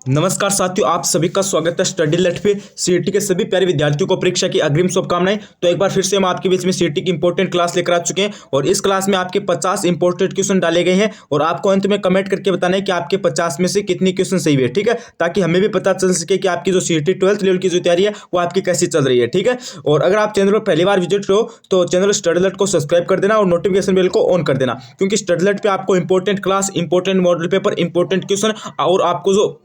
नमस्कार साथियों, आप सभी का स्वागत है स्टडी लेट पे। सीईटी के सभी प्यारे विद्यार्थियों को परीक्षा की अग्रिम शुभकामनाएं। तो एक बार फिर से हम आपके बीच में सीईटी की इंपॉर्टेंट क्लास लेकर आ चुके हैं और इस क्लास में आपके 50 इंपॉर्टेंट क्वेश्चन डाले गए हैं और आपको अंत में कमेंट करके बताना है कि आपके 50 में से कितनी क्वेश्चन सही हुए। ठीक है, ताकि हमें भी पता चल सके कि आपकी जो सीईटी 12th लेवल की जो तैयारी है वो आपकी कैसी चल रही है। ठीक है, और अगर आप चैनल पर पहली बार विजिट हो तो चैनल स्टडी लेट को सब्सक्राइब कर देना और नोटिफिकेशन बेल को ऑन कर देना, क्योंकि स्टडी लेट पे आपको important class, important model paper, important question और आपको जो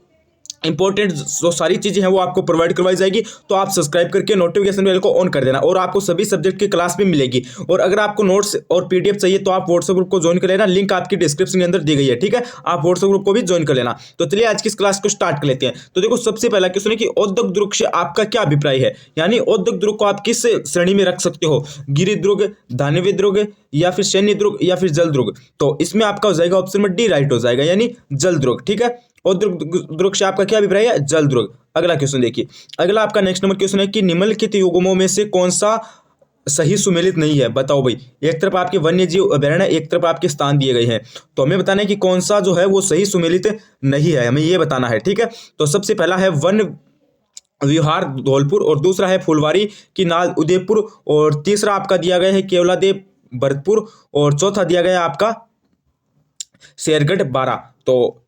इंपॉर्टेंट जो सारी चीजें हैं वो आपको प्रोवाइड करवाई जाएगी। तो आप सब्सक्राइब करके नोटिफिकेशन बेल को ऑन कर देना और आपको सभी सब्जेक्ट की क्लास भी मिलेगी। और अगर आपको नोट्स और पीडीएफ चाहिए तो आप व्हाट्सएप ग्रुप को ज्वाइन कर लेना, लिंक आपकी डिस्क्रिप्शन के अंदर दी गई है। ठीक है, आप व्हाट्सएप ग्रुप को भी ज्वाइन कर लेना। तो चलिए आज की इस क्लास को स्टार्ट कर लेते हैं। तो देखो, सबसे पहला क्वेश्चन है कि औद्योगिक दुर्ग से आपका क्या अभिप्राय है, यानी औद्योगिक दुर्ग को आप किस श्रेणी में रख सकते हो, गिरि दुर्ग, धानवी दुर्ग या फिर सैन्य दुर्ग या फिर जल दुर्ग। तो इसमें आपका हो जाएगा ऑप्शन में डी राइट हो जाएगा, यानी जल दुर्ग। ठीक है, औद्योगिक दुर्ग से आपका क्या अभिप्राय है, जल दुर्ग। अगला क्वेश्चन देखिए, अगला आपका नेक्स्ट नंबर क्वेश्चन है कि निम्नलिखित युग्मों में से कौन सा सही सुमेलित नहीं है। बताओ भाई, एक तरफ आपके वन्य जीव अभयारण्य, एक तरफ आपके स्थान दिए गए हैं, तो हमें बताना है कि कौन सा जो है वो सही सुमेलित नहीं है, हमें ये बताना है। ठीक है, तो सबसे पहला है वन विहार धौलपुर और दूसरा है फुलवारी की नाल उदयपुर और तीसरा आपका दिया गया है केवलादेव भरतपुर और चौथा दिया गया है आपका शेरगढ़ बारा। तो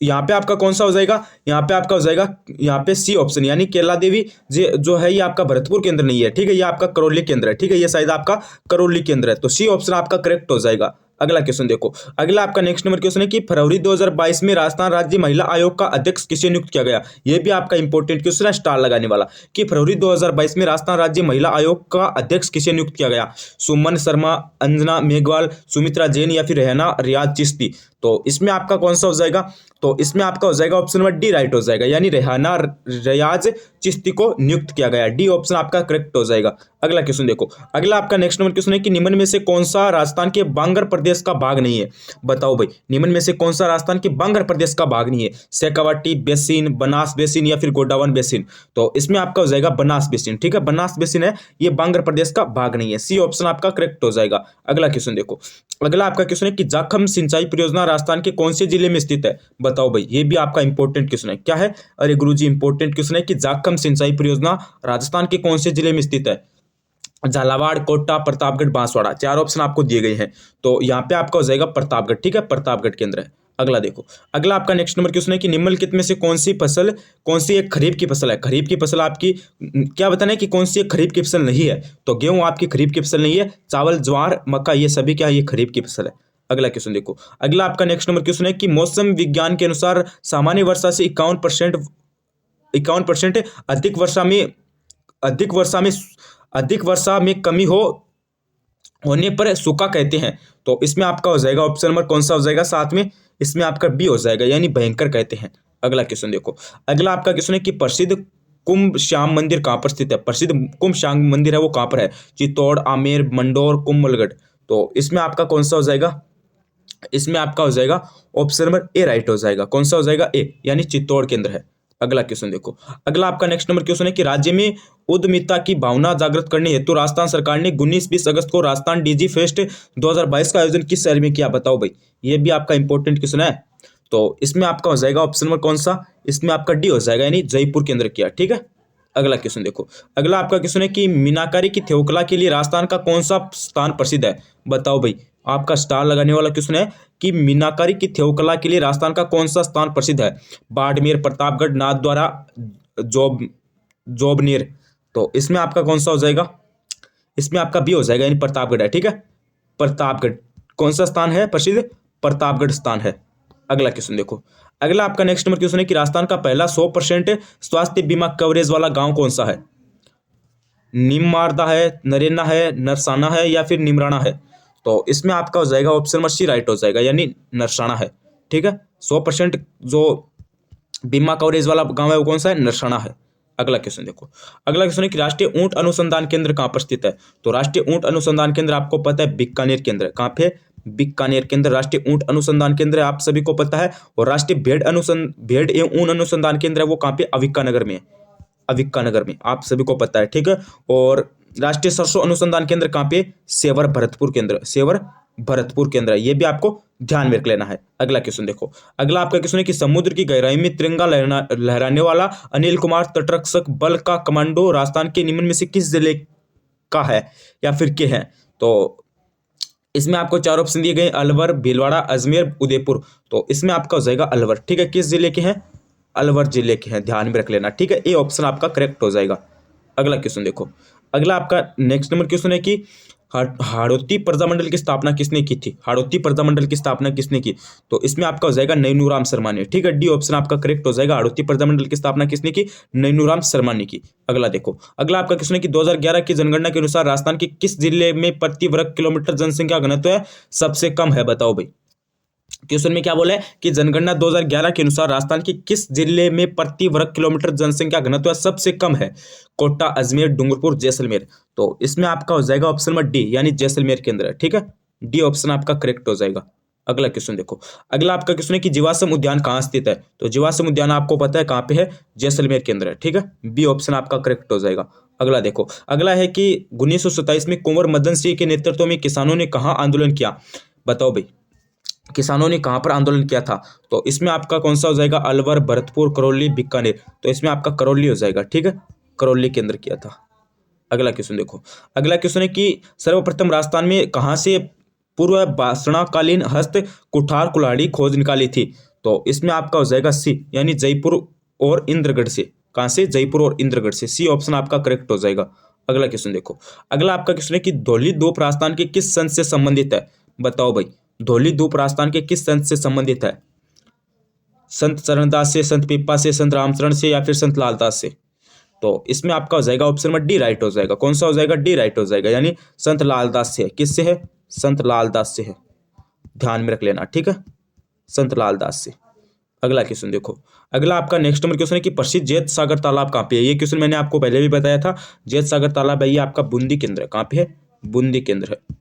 यहाँ पे आपका कौन सा हो जाएगा, यहाँ पे आपका हो जाएगा यहाँ पे सी ऑप्शन, यानी केला देवी जो है ये आपका भरतपुर केंद्र नहीं है। ठीक है, ये आपका करौली केंद्र है। ठीक है, ये शायद आपका करौली केंद्र है, तो सी ऑप्शन आपका करेक्ट हो जाएगा। अगला क्वेश्चन देखो, अगला आपका नेक्स्ट नंबर क्वेश्चन है कि फरवरी 2022 में राजस्थान राज्य महिला आयोग का अध्यक्ष किसे नियुक्त किया गया। ये भी आपका इंपॉर्टेंट क्वेश्चन है, स्टार लगाने वाला, कि फरवरी 2022 में राजस्थान राज्य महिला आयोग का अध्यक्ष किसे नियुक्त किया गया। सुमन शर्मा, अंजना मेघवाल, सुमित्रा जैन या फिर रहना रियाज चिश्ती। तो इसमें आपका कौन सा हो जाएगा, तो इसमें आपका हो जाएगा ऑप्शन नंबर डी राइट हो जाएगा, यानी रेहाना रियाज चिश्ती को नियुक्त किया गया। डी ऑप्शन आपका करेक्ट हो जाएगा। अगला क्वेश्चन देखो, अगला आपका नेक्स्ट नंबर क्वेश्चन है कि निम्न में से कौन सा राजस्थान के बांगर प्रदेश का भाग नहीं है। बताओ भाई, निम्न में से कौन सा राजस्थान के बांगर प्रदेश का भाग नहीं है, शेखावाटी बेसिन, बनास बेसिन या फिर गोडावन बेसिन। तो इसमें आपका हो जाएगा बनास बेसिन। ठीक है, बनास बेसिन है, ये बांगर प्रदेश का भाग नहीं है। सी ऑप्शन आपका करेक्ट हो जाएगा। अगला क्वेश्चन देखो, अगला आपका क्वेश्चन है कि जाखम सिंचाई परियोजना राजस्थान के कौन से जिले में स्थित है। बताओ भाई, ये भी आपका इंपॉर्टेंट क्वेश्चन है। क्या है, अरे गुरुजी इंपॉर्टेंट क्वेश्चन है कि जाखम सिंचाई परियोजना राजस्थान के कौन से जिले में स्थित है। झालावाड़, कोटा, प्रतापगढ़, बांसवाड़ा, चार ऑप्शन आपको दिए गए हैं। तो यहाँ पे आपका हो जाएगा प्रतापगढ़। ठीक है, प्रतापगढ़ केंद्र है। अगला देखो, अगला आपका नेक्स्ट नंबर क्वेश्चन है कि निम्नलिखित में से कौन सी फसल, कौन सी एक खरीफ की फसल है। खरीफ की फसल आपकी क्या बताना है कि कौन सी एक खरीफ की फसल नहीं है। तो गेहूं आपकी खरीफ की फसल नहीं है, चावल, ज्वार, मक्का ये सभी क्या है, ये खरीफ की फसल है। अगला क्वेश्चन देखो, अगला आपका नेक्स्ट नंबर क्वेश्चन है कि मौसम विज्ञान के अनुसार सामान्य वर्षा से 51% अधिक वर्षा में अधिक वर्षा में कमी होने पर सूखा कहते हैं। तो इसमें आपका हो जाएगा ऑप्शन नंबर कौन सा हो जाएगा, साथ में इसमें आपका बी हो जाएगा, यानी भयंकर कहते हैं। अगला क्वेश्चन देखो, अगला आपका क्वेश्चन है कि प्रसिद्ध कुंभ श्याम मंदिर कहाँ पर स्थित है। प्रसिद्ध कुंभ श्याम मंदिर है वो कहाँ पर है, चित्तौड़, आमेर, मंडौर, कुंभलगढ़। तो इसमें आपका कौन सा हो जाएगा, इसमें आपका हो जाएगा ऑप्शन नंबर ए राइट हो जाएगा। कौन सा हो जाएगा, ए, यानी चित्तौड़ केंद्र है। अगला क्वेश्चन देखो, अगला आपका नेक्स्ट नंबर क्वेश्चन है कि राज्य में उद्यमिता की भावना जागृत करने हेतु राजस्थान सरकार ने 19-20 अगस्त को राजस्थान डीजी फेस्ट 2022 का आयोजन किस शहर में किया। बताओ भाई, ये भी आपका इंपॉर्टेंट क्वेश्चन है। तो इसमें आपका हो जाएगा ऑप्शन नंबर कौन सा, इसमें आपका डी हो जाएगा, यानी जयपुर के अंदर किया। ठीक है, अगला क्वेश्चन देखो, अगला आपका क्वेश्चन है कि मीनाकारी की थेवकला के लिए राजस्थान का कौन सा स्थान प्रसिद्ध है। बताओ भाई, आपका स्टार लगाने वाला क्वेश्चन है कि मीनाकारी की थेवकला के लिए राजस्थान का कौन सा स्थान प्रसिद्ध है। बाड़मेर, प्रतापगढ़, नाथद्वारा, जोबनेर। तो इसमें आपका कौन सा हो जाएगा, इसमें आपका बी हो जाएगा, यानी प्रतापगढ़ है। ठीक है, प्रतापगढ़ कौन सा स्थान है प्रसिद्ध, प्रतापगढ़ स्थान है। अगला क्वेश्चन देखो, अगला आपका नेक्स्ट नंबर क्वेश्चन है कि राजस्थान का पहला 100% स्वास्थ्य बीमा कवरेज वाला गांव कौन सा है। निमारदा है, नरेना है, नरसाना है या फिर निमराना है। तो इसमें आपका हो जाएगा ऑप्शन नंबर सी राइट हो जाएगा, यानी नरसाना है। ठीक है, 100% जो बीमा कवरेज वाला गांव है वो कौन सा है, नरसाना है। अगला क्वेश्चन देखो, अगला क्वेश्चन है कि राष्ट्रीय ऊंट अनुसंधान केंद्र कहाँ पर स्थित है। तो राष्ट्रीय ऊंट अनुसंधान केंद्र आपको पता है बीकानेर केंद्र। कहाँ पे, बीकानेर केंद्र राष्ट्रीय ऊंट अनुसंधान केंद्र है, आप सभी को पता है। और राष्ट्रीय भेड़ एवं ऊन अनुसंधान केंद्र है वो कहाँ पे, अविक्का नगर में, अविक्का नगर में, आप सभी को पता है। ठीक है, और राष्ट्रीय सरसों अनुसंधान केंद्र कहाँ पे, सेवर भरतपुर केंद्र, सेवर भरतपुर केंद्र है, ये भी आपको ध्यान में रख लेना है। अगला क्वेश्चन देखो, अगला आपका क्वेश्चन है कि समुद्र की गहराई में तिरंगा लहराने वाला अनिल कुमार तटरक्षक बल का कमांडो राजस्थान के निम्न में से किस जिले का है या फिर के हैं? तो इसमें आपको चार ऑप्शन दिए गए, अलवर, भीलवाड़ा, अजमेर, उदयपुर। तो इसमें आपका हो जाएगा अलवर। ठीक है, किस जिले के हैं? अलवर जिले के हैं, ध्यान में रख लेना। ठीक है, ये ऑप्शन आपका करेक्ट हो जाएगा। अगला क्वेश्चन देखो, अगला आपका नेक्स्ट नंबर क्वेश्चन है कि हाड़ौती प्रजामंडल की स्थापना किसने की थी? हाड़ौती प्रजामंडल की स्थापना किसने की? तो इसमें आपका हो जाएगा नैनूराम शर्मा ने। ठीक है, डी ऑप्शन आपका करेक्ट हो जाएगा। हाड़ौती प्रजामंडल की स्थापना किसने की? नैनूराम शर्मा ने की। अगला देखो, अगला आपका क्वेश्चन है कि 2011 की जनगणना के अनुसार राजस्थान के किस जिले में प्रति वर्ग किलोमीटर जनसंख्या घनत्व है सबसे कम है? बताओ भाई। क्वेश्चन में क्या बोला है कि जनगणना 2011 के अनुसार राजस्थान के किस जिले में प्रति वर्ग किलोमीटर जनसंख्या घनत्व सबसे कम है? कोटा, अजमेर, डूंगरपुर, जैसलमेर। तो इसमें आपका हो जाएगा ऑप्शन नंबर डी, यानी जैसलमेर के अंदर है। ठीक है, डी ऑप्शन आपका करेक्ट हो जाएगा। अगला क्वेश्चन देखो, अगला आपका क्वेश्चन है कि जीवाश्म उद्यान कहाँ स्थित है? तो जीवाश्म उद्यान आपको पता है कहाँ पे है? जैसलमेर के अंदर है। ठीक है, बी ऑप्शन आपका करेक्ट हो जाएगा। अगला देखो, अगला है कि 1927 में कुंवर मदन सिंह के नेतृत्व में किसानों ने कहाँ आंदोलन किया? बताओ भाई, किसानों ने कहां पर आंदोलन किया था? तो इसमें आपका कौन सा हो जाएगा? अलवर, भरतपुर, करौली, बीकानेर। तो इसमें आपका करौली हो जाएगा। ठीक है, करौली के अंदर किया था। अगला क्वेश्चन देखो, अगला क्वेश्चन है कि सर्वप्रथम राजस्थान में कहां से पूर्व बासणाकालीन हस्त कुठार कुल्हाड़ी खोज निकाली थी? तो इसमें आपका हो जाएगा सी, यानी जयपुर और इंद्रगढ़ से। कहां से? जयपुर और इंद्रगढ़ से। सी ऑप्शन आपका करेक्ट हो जाएगा। अगला क्वेश्चन देखो, अगला आपका क्वेश्चन है कि धौली धूप राजस्थान के किस संत से संबंधित है? बताओ भाई, धौली धूप राजस्थान के किस संत से संबंधित है? संत चरणदास से, संत पीपा से, संत रामचरण से या फिर संत लालदास से? तो इसमें आपका हो जाएगा ऑप्शन नंबर डी राइट हो जाएगा। कौन सा हो जाएगा? डी राइट हो जाएगा, यानी संत लालदास से है। किससे है? संत लालदास से है, ध्यान में रख लेना। ठीक है, संत लालदास से। अगला क्वेश्चन देखो, अगला आपका नेक्स्ट नंबर क्वेश्चन है कि प्रसिद्ध जैत सागर तालाब कहाँ पे है? ये क्वेश्चन मैंने आपको पहले भी बताया था। जैत सागर तालाब है, ये आपका बूंदी केंद्र है। कहाँ पे है? बूंदी केंद्र है।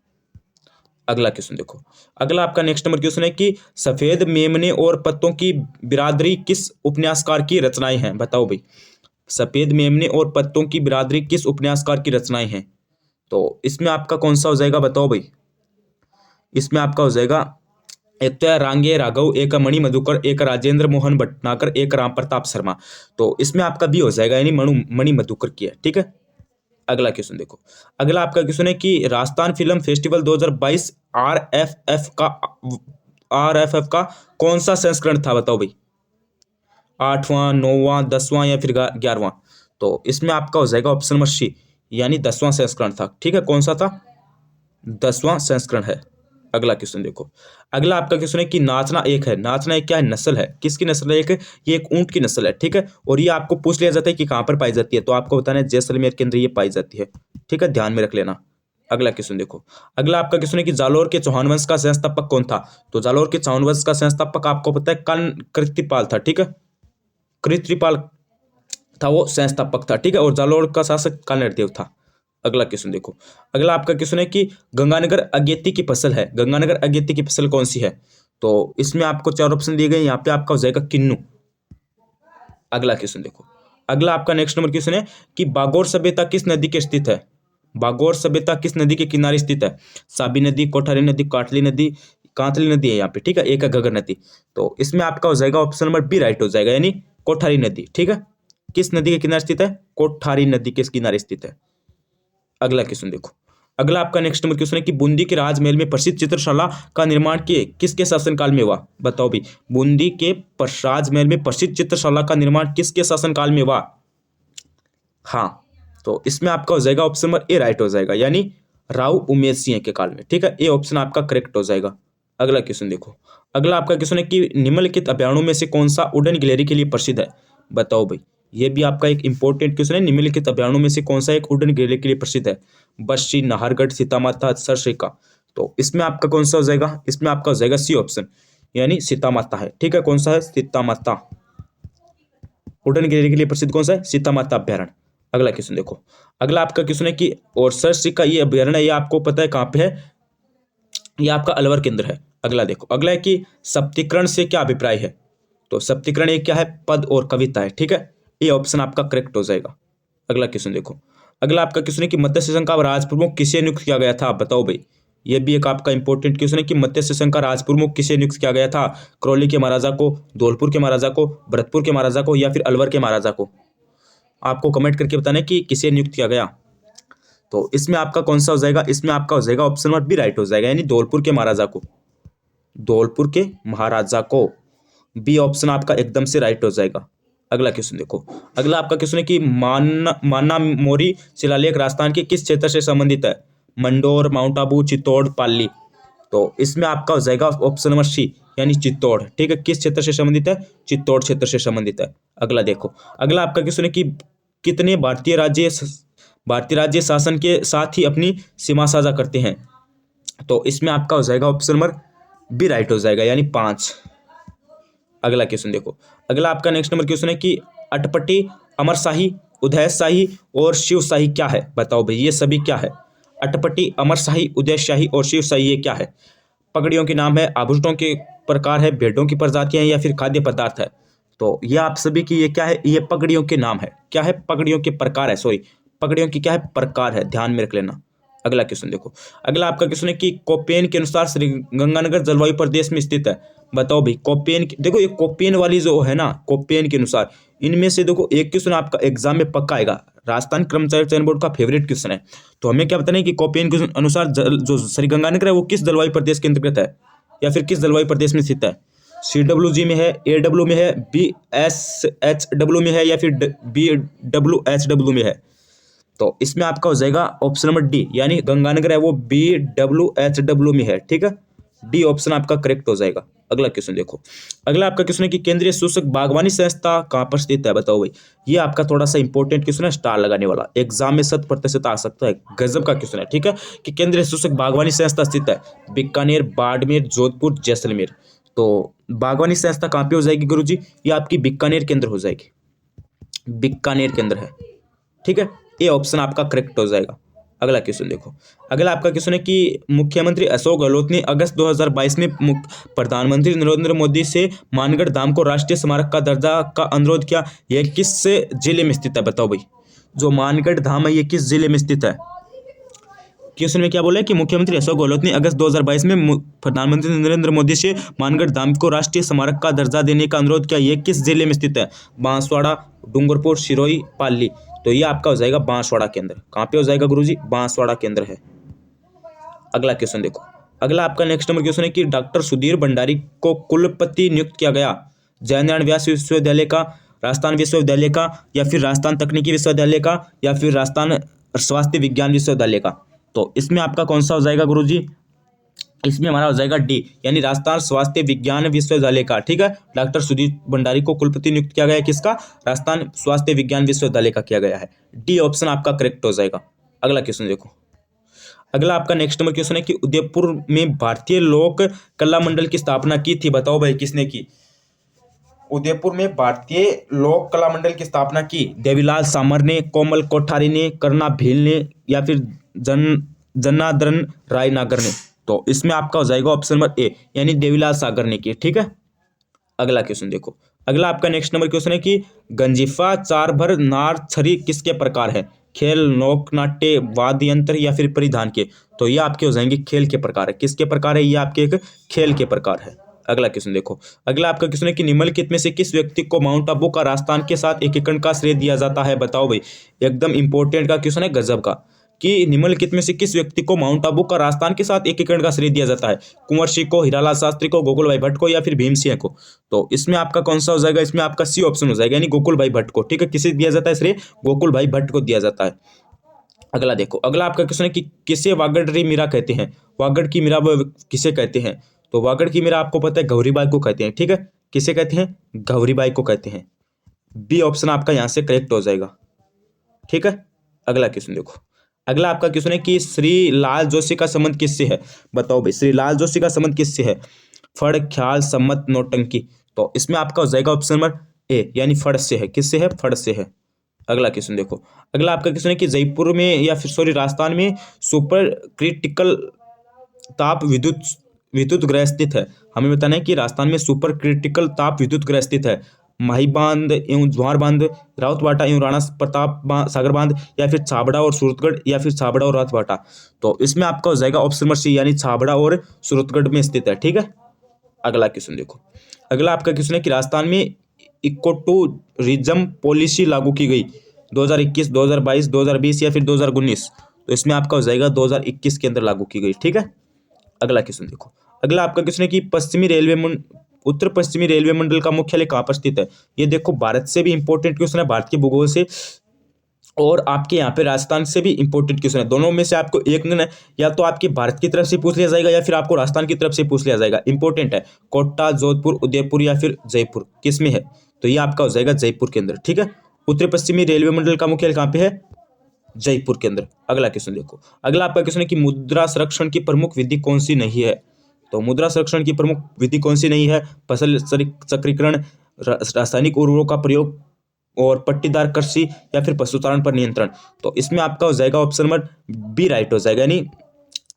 अगला क्वेश्चन देखो, अगला आपका नेक्स्ट नंबर क्वेश्चन है कि सफेद मेमने और पत्तों की बिरादरी किस उपन्यासकार की रचनाएं हैं? बताओ भाई, सफेद मेमने और पत्तों की बिरादरी किस उपन्यासकार की रचनाएं हैं? तो इसमें आपका कौन सा हो जाएगा? बताओ भाई। इसमें आपका हो जाएगा, एक तो है रांगे राघव, एक मणि मधुकर, एक राजेंद्र मोहन भटनागर, एक राम प्रताप शर्मा। तो इसमें आपका भी हो जाएगा, यानी मणि मधुकर की है। ठीक है, अगला क्वेश्चन देखो, अगला आपका क्वेश्चन है कि राजस्थान फिल्म फेस्टिवल 2022 आरएफएफ का कौन सा संस्करण था? बताओ भाई, 8वां, 9वां, 10वां या फिर 11वां? तो इसमें आपका हो जाएगा ऑप्शन नंबर सी, यानी 10वां संस्करण था। ठीक है, कौन सा था? 10वां संस्करण है। अगला क्वेश्चन देखो, अगला आपका क्वेश्चन है कि नाचना एक है। नाचना एक क्या है? नस्ल है। किसकी नस्ल है? एक है, ये एक ऊंट की नस्ल है। ठीक है, और ये आपको पूछ लिया जाता है कि कहां पर पाई जाती है, तो आपको बताना है जैसलमेर के अंदर ये पाई जाती है। ठीक है, ध्यान में रख लेना। अगला क्वेश्चन देखो, अगला आपका क्वेश्चन है कि जालोर के चौहान वंश का संस्थापक कौन था? तो जालोर के चौहान वंश का संस्थापक आपको पता है कृतिपाल था। ठीक है, कृतिपाल था वो संस्थापक था। ठीक है, और जालोर का शासक कालनेर था। अगला क्वेश्चन देखो, अगला आपका क्वेश्चन है कि गंगानगर अगेती की फसल है। गंगानगर अगेती की फसल कौन सी है? तो इसमें आपको चार ऑप्शन दिए गए, यहाँ पे आपका हो जाएगा किन्नू। अगला क्वेश्चन देखो, अगला आपका नेक्स्ट नंबर क्वेश्चन है कि बागोर सभ्यता किस नदी के स्थित है? बागोर सभ्यता किस नदी के किनारे स्थित है? साबी नदी, कोठारी नदी, काटली नदी, कांतली नदी है यहाँ पे। ठीक है, एक है घग्गर नदी। तो इसमें आपका हो जाएगा ऑप्शन नंबर बी राइट हो जाएगा, यानी कोठारी नदी। ठीक है, किस नदी के किनारे स्थित है? कोठारी नदी के किनारे स्थित है। अगला क्वेश्चन देखो, अगला आपका नेक्स्ट नंबर क्वेश्चन है कि बूंदी के राजमहल में प्रसिद्ध चित्रशाला का निर्माण किसके शासनकाल में हुआ? बताओ भाई, बूंदी के राजमहल में प्रसिद्ध चित्रशाला का निर्माण किसके शासनकाल में हुआ? हाँ, तो इसमें आपका हो जाएगा ऑप्शन नंबर ए राइट हो जाएगा, यानी राव उमेश सिंह के काल में। ठीक है, ए ऑप्शन आपका करेक्ट हो जाएगा। अगला क्वेश्चन देखो, अगला आपका क्वेश्चन है कि निम्नलिखित अभ्यारण्यों में से कौन सा उड़न गिलहरी के लिए प्रसिद्ध है? बताओ भाई, ये भी आपका एक इंपॉर्टेंट क्वेश्चन है। निम्नलिखित अभ्यारण्यों में से कौन सा एक उड़न गिलहरी के लिए प्रसिद्ध है? बस्सी, नाहरगढ़, सीतामाता, सरसरिका। तो इसमें आपका कौन सा हो जाएगा? इसमें आपका हो जाएगा सी ऑप्शन, यानी सीतामाता है। ठीक है, कौन सा है? सीतामाता। उड़न गिलहरी के लिए प्रसिद्ध कौन सा है? सीतामाता अभ्यारण्य। अगला क्वेश्चन देखो, अगला आपका क्वेश्चन है कि और सरसरिका ये अभ्यारण्य, ये आपको पता है कहाँ पे है? ये आपका अलवर के अंदर है। अगला देखो, अगला है कि सप्तीकरण से क्या अभिप्राय है? तो सप्तीकरण एक क्या है? पद और कविता है। ठीक है, ये ऑप्शन आपका करेक्ट हो जाएगा। अगला क्वेश्चन देखो, अगला आपका क्वेश्चन है कि मत्स्य संघ का राज प्रमुख किसे नियुक्त किया गया था? आप बताओ भाई, ये भी एक आपका इंपॉर्टेंट क्वेश्चन है कि मत्स्य संघ का राजप्रमुख किसे नियुक्त किया गया था? करौली के महाराजा को, धौलपुर के महाराजा को, भरतपुर के महाराजा को या फिर अलवर के महाराजा को? आपको कमेंट करके बताना है कि किसे नियुक्त किया गया। तो इसमें आपका कौन सा हो जाएगा? इसमें आपका हो जाएगा ऑप्शन नंबर बी राइट हो जाएगा, यानी धौलपुर के महाराजा को। धौलपुर के महाराजा को, बी ऑप्शन आपका एकदम से राइट हो जाएगा। अगला क्वेश्चन देखो, अगला आपका क्वेश्चन है कि माना मोरी शिलालेख राजस्थान के किस क्षेत्र से संबंधित है? मंडोर, माउंट आबू, चित्तौड़, पाली। तो इसमें आपका हो जाएगा ऑप्शन नंबर सी, यानी चित्तौड़। ठीक है, किस क्षेत्र से संबंधित है? चित्तौड़ क्षेत्र से संबंधित है। अगला देखो, अगला आपका क्वेश्चन है कि कितने भारतीय राज्य शासन के साथ ही अपनी सीमा साझा करते हैं? तो इसमें आपका हो जाएगा ऑप्शन नंबर बी राइट हो जाएगा, यानी 5। अगला क्वेश्चन देखो, अगला आपका नेक्स्ट नंबर क्वेश्चन है कि अटपटी, अमरशाही, उदयशाही और शिवशाही क्या है? बताओ भाई, ये सभी क्या है? अटपटी, अमरशाही, उदयशाही और शिवशाही ये क्या है? पगड़ियों के नाम है, आभूषणों के प्रकार है, भेड़ों की प्रजातियां हैं या फिर खाद्य पदार्थ है? तो ये आप सभी की ये क्या है? ये पगड़ियों के नाम है। क्या है? पगड़ियों के प्रकार है, सॉरी, पगड़ियों की क्या है? प्रकार है, ध्यान में रख लेना। अगला क्वेश्चन देखो, अगला आपका क्वेश्चन है कि कोपेन के अनुसार श्री गंगानगर जलवायु प्रदेश में स्थित है। बताओ भाई, कोपेन देखो, ये कोपेन वाली जो है ना, कोपेन के अनुसार, इनमें से देखो एक क्वेश्चन आपका एग्जाम में पक्का आएगा। राजस्थान कर्मचारी चयन बोर्ड का फेवरेट क्वेश्चन है। तो हमें क्या बताना है कि कोपेन के अनुसार जो श्री गंगानगर है वो किस जलवायु प्रदेश के अंतर्गत है या फिर किस जलवायु प्रदेश में स्थित है? CWG में है, AW में है, BSHW में है या फिर BWHW में है? तो इसमें आपका हो जाएगा ऑप्शन नंबर डी, यानी गंगानगर है वो BWHW में है। ठीक है, डी ऑप्शन आपका करेक्ट हो जाएगा। अगला क्वेश्चन देखो, अगला आपका क्वेश्चन है कि केंद्रीय सूचक बागवानी संस्था कहाँ पर स्थित है? बताओ भाई, ये आपका थोड़ा सा इंपॉर्टेंट क्वेश्चन है, स्टार लगाने वाला, एग्जाम में 100% आ सकता है, गजब का क्वेश्चन है। ठीक है, कि केंद्रीय सूचक बागवानी संस्था स्थित है बीकानेर, बाड़मेर, जोधपुर, जैसलमेर। तो बागवानी संस्था कहाँ पे हो जाएगी गुरुजी? ये आपकी बीकानेर के अंदर हो जाएगी, बीकानेर के अंदर है। ठीक है, ये ऑप्शन आपका करेक्ट हो जाएगा। अगला क्वेश्चन देखो, अगला आपका क्वेश्चन है कि मुख्यमंत्री अशोक गहलोत ने अगस्त 2022 में प्रधानमंत्री नरेंद्र मोदी से मानगढ़ धाम को राष्ट्रीय स्मारक का दर्जा का अनुरोध किया। यह किस जिले में स्थित है? बताओ भाई, जो मानगढ़ धाम है ये किस जिले में स्थित है? क्वेश्चन में क्या बोला है कि मुख्यमंत्री अशोक गहलोत ने अगस्त 2022 में प्रधानमंत्री नरेंद्र मोदी से मानगढ़ धाम को राष्ट्रीय स्मारक का दर्जा देने का अनुरोध किया। यह किस जिले में स्थित है? बांसवाड़ा, डूंगरपुर, सिरोही, पाली। तो ये आपका हो जाएगा बांसवाड़ा के अंदर। कहाँ पे हो जाएगा गुरुजी? बांसवाड़ा के अंदर है। अगला क्वेश्चन देखो, अगला आपका नेक्स्ट नंबर क्वेश्चन है कि डॉक्टर सुधीर भंडारी को कुलपति नियुक्त किया गया जयनारायण व्यास विश्वविद्यालय का, राजस्थान विश्वविद्यालय का या फिर राजस्थान तकनीकी विश्वविद्यालय का या फिर राजस्थान स्वास्थ्य विज्ञान विश्वविद्यालय का? तो इसमें आपका कौन सा हो जाएगा गुरुजी? इसमें हमारा हो जाएगा डी, यानी राजस्थान स्वास्थ्य विज्ञान विश्वविद्यालय का। ठीक है, डॉक्टर सुधीर भंडारी को कुलपति नियुक्त किया गया है, किसका? राजस्थान स्वास्थ्य विज्ञान विश्वविद्यालय का किया गया है। डी ऑप्शन आपका करेक्ट हो जाएगा। अगला क्वेश्चन देखो, अगला आपका नेक्स्ट नंबर क्वेश्चन है कि उदयपुर में भारतीय लोक कला मंडल की स्थापना की थी। बताओ भाई, किसने की? उदयपुर में भारतीय लोक कला मंडल की स्थापना की देवीलाल सामर ने, कोमल कोठारी ने, करना भील ने या फिर जनार्दन राय नागर ने? तो इसमें आपका हो जाएगा ऑप्शन नंबर ए, यानी देवीलाल सागर ने की। ठीक है, अगला क्वेश्चन देखो, अगला आपका नेक्स्ट नंबर क्वेश्चन है कि गंजिफा, चार भर, नार, छरी किसके प्रकार है? खेल, लोक नाट्य, वाद्य यंत्र या फिर परिधान के? तो ये आपके हो जाएंगे खेल के प्रकार है। किसके प्रकार है? ये आपके एक खेल के प्रकार है। अगला क्वेश्चन देखो, अगला आपका क्वेश्चन है कि निम्नलिखित में से किस व्यक्ति को माउंट आबू का राजस्थान के साथ एकीकरण का श्रेय दिया जाता है? बताओ भाई, एकदम इंपॉर्टेंट का क्वेश्चन है, गजब का, कि निम्नलिखित में से किस व्यक्ति को माउंट आबू का राजस्थान के साथ एकीकरण का श्रेय दिया जाता है? कुंवर सिंह को, हीरालाल शास्त्री को, गोकुल भाई भट्ट को या फिर भीम सिंह को? तो इसमें आपका कौन सा हो जाएगा? इसमें आपका सी ऑप्शन हो जाएगा, यानी गोकुल भाई भट्ट को। ठीक है, किसे दिया जाता है श्रेय? गोकुल भाई भट्ट को दिया जाता है। अगला देखो, अगला आपका क्वेश्चन है कि किसे वागड़ मीरा कहते हैं? वागड़ की मीरा किसे कहते हैं? तो वागड़ की मीरा आपको पता है गौरीबाई को कहते हैं। ठीक है, किसे कहते हैं? गौरीबाई को कहते हैं। बी ऑप्शन आपका यहाँ से करेक्ट हो जाएगा। ठीक है, अगला क्वेश्चन देखो, अगला आपका क्वेश्चन है कि श्री लाल जोशी का संबंध किससे है? बताओ भाई, श्री लाल जोशी का संबंध किससे है? फड़, ख्याल, सम्मत, नौटंकी? तो इसमें आपका हो जाएगा ऑप्शन नंबर ए, यानी फड़ से है। किससे है? फड़ से है। अगला क्वेश्चन देखो, अगला आपका क्वेश्चन है कि जयपुर में या फिर सॉरी राजस्थान में सुपर क्रिटिकल ताप विद्युत गृह स्थित है। हमें बताना है कि राजस्थान में सुपर क्रिटिकल ताप विद्युत गृह स्थित है। माही बांध एवं ज्वार बांध, राउतवाटा एवं राणा प्रताप सागर बांध, या फिर छाबड़ा और सूरतगढ़, या फिर छाबड़ा और राउतवाटा। तो इसमें आपका हो जाएगा ऑप्शन नंबर सी, यानी छाबड़ा और सूरतगढ़ में स्थित है। ठीक है, अगला क्वेश्चन देखो। अगला आपका क्वेश्चन है कि राजस्थान में इको टूरिज्म पॉलिसी लागू की गई 2021, 2022, 2020 या फिर 2019। तो इसमें आपका हो जाएगा 2021 के अंदर लागू की गई। ठीक है, अगला क्वेश्चन देखो। अगला आपका क्वेश्चन है कि उत्तर पश्चिमी रेलवे मंडल का मुख्यालय कहाँ पर स्थित है। ये देखो भारत से भी इंपॉर्टेंट क्वेश्चन है, भारत के भूगोल से, और आपके यहाँ पे राजस्थान से भी इंपॉर्टेंट क्वेश्चन है। दोनों में से आपको एक न, या तो आपके भारत की तरफ से पूछ लिया जाएगा या फिर आपको राजस्थान की तरफ से पूछ लिया जाएगा। इंपॉर्टेंट है, कोटा, जोधपुर, उदयपुर या फिर जयपुर, किस में है। तो ये आपका हो जाएगा जयपुर के अंदर। ठीक है, उत्तर पश्चिमी रेलवे मंडल का मुख्यालय कहाँ पे है, जयपुर के अंदर। अगला क्वेश्चन देखो। अगला आपका क्वेश्चन है कि मुद्रा संरक्षण की प्रमुख विधि कौन सी नहीं है। तो मुद्रा संरक्षण की प्रमुख विधि कौन सी नहीं है, फसल चक्रीकरण, रासायनिक उर्वरकों का प्रयोग, और पट्टीदार कृषि, या फिर पशुचारण पर नियंत्रण। तो इसमें आपका हो जाएगा ऑप्शन नंबर बी राइट हो जाएगा, यानी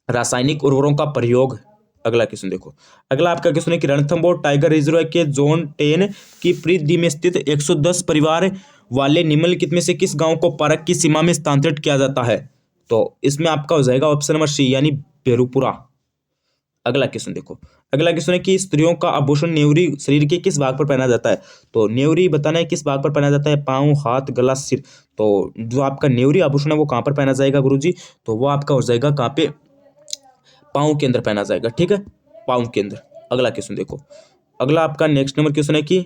रासायनिक उर्वरकों का प्रयोग। अगला क्वेश्चन देखो। अगला आपका क्वेश्चन है कि रणथंभौर टाइगर रिजर्व के जोन 10 की परिधि में स्थित 110 परिवार वाले निम्नलिखित में से किस गांव को पार्क की सीमा में स्थानांतरित किया जाता है। तो इसमें आपका हो जाएगा ऑप्शन नंबर सी, यानी बेरुपुरा। अगला क्वेश्चन देखो। अगला क्वेश्चन है कि स्त्रियों का आभूषण नेवरी शरीर के किस भाग पर पहना जाता है। तो नेवरी बताना है किस भाग पर पहना जाता है, पाँव, हाथ, गला, सिर। तो जो आपका नेवरी आभूषण है वो कहाँ पर पहना जाएगा गुरुजी, तो वो आपका हो जाएगा कहाँ पे, पाँव के अंदर पहना जाएगा। ठीक है, पाँव के अंदर। अगला क्वेश्चन देखो। अगला आपका नेक्स्ट नंबर क्वेश्चन है कि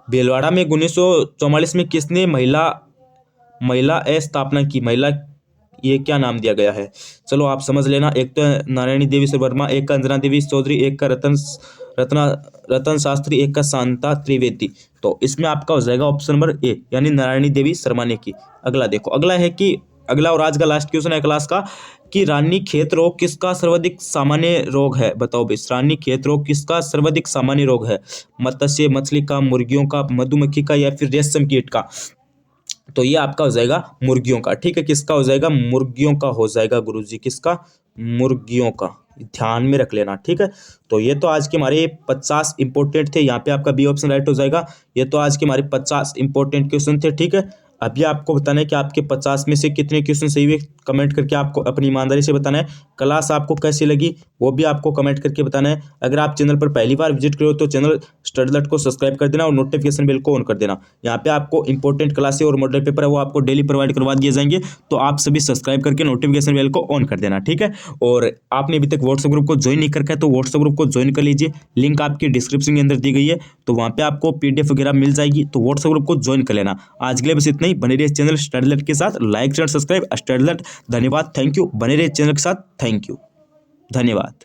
भीलवाड़ा में 1944 में किसने महिला स्थापना की। महिला, ये क्या नाम दिया गया है, चलो आप समझ लेना। एक तो नारायणी देवी वर्मा, एक का अंजना देवी चौधरी, एक का रतन शास्त्री, एक का शांता त्रिवेदी। तो इसमें आपका हो जाएगा ऑप्शन नंबर ए, यानी नारायणी देवी शर्मा ने की। अगला देखो। अगला है कि अगला और आज का लास्ट क्वेश्चन है क्लास का, कि रानीखेत रोग किसका सर्वाधिक सामान्य रोग है। बताओ भाई, रानीखेत रोग किसका सर्वाधिक सामान्य रोग है, मत्स्य मछली का, मुर्गियों का, मधुमक्खी का, या फिर रेशम कीट का। तो ये आपका हो जाएगा मुर्गियों का। ठीक है, किसका हो जाएगा, मुर्गियों का हो जाएगा गुरुजी, किसका, मुर्गियों का, ध्यान में रख लेना। ठीक है, तो ये तो आज के हमारे 50 इंपॉर्टेंट थे, यहाँ पे आपका बी ऑप्शन राइट हो जाएगा। ये तो आज के हमारे 50 इंपॉर्टेंट क्वेश्चन थे। ठीक है, अभी आपको बताना है कि आपके 50 में से कितने क्वेश्चन सही हुए, कमेंट करके आपको अपनी ईमानदारी से बताना है। क्लास आपको कैसी लगी वो भी आपको कमेंट करके बताना है। अगर आप चैनल पर पहली बार विजिट करो तो चैनल स्टडीलर्ट को सब्सक्राइब कर देना और नोटिफिकेशन बेल को ऑन कर देना। यहाँ पे आपको इंपॉर्टेंट क्लासेस और मॉडल पेपर है वो आपको डेली प्रोवाइड करवा दिए जाएंगे, तो आप सभी सब्सक्राइब करके नोटिफिकेशन बेल को ऑन कर देना। ठीक है, और आपने अभी तक व्हाट्सएप ग्रुप को ज्वाइन नहीं करके है तो व्हाट्सएप ग्रुप को ज्वाइन कर लीजिए, लिंक आपकी डिस्क्रिप्शन के अंदर दी गई है, तो वहाँ पे आपको PDF वगैरह मिल जाएगी, तो व्हाट्सएप ग्रुप को ज्वाइन कर लेना। आज के लिए बस इतना ही। बने रहिए चैनल स्टडीलर्ट के साथ, लाइक शेयर सब्सक्राइब स्टडीलर्ट। धन्यवाद, थैंक यू। बने रहिए चैनल के साथ, थैंक यू, धन्यवाद।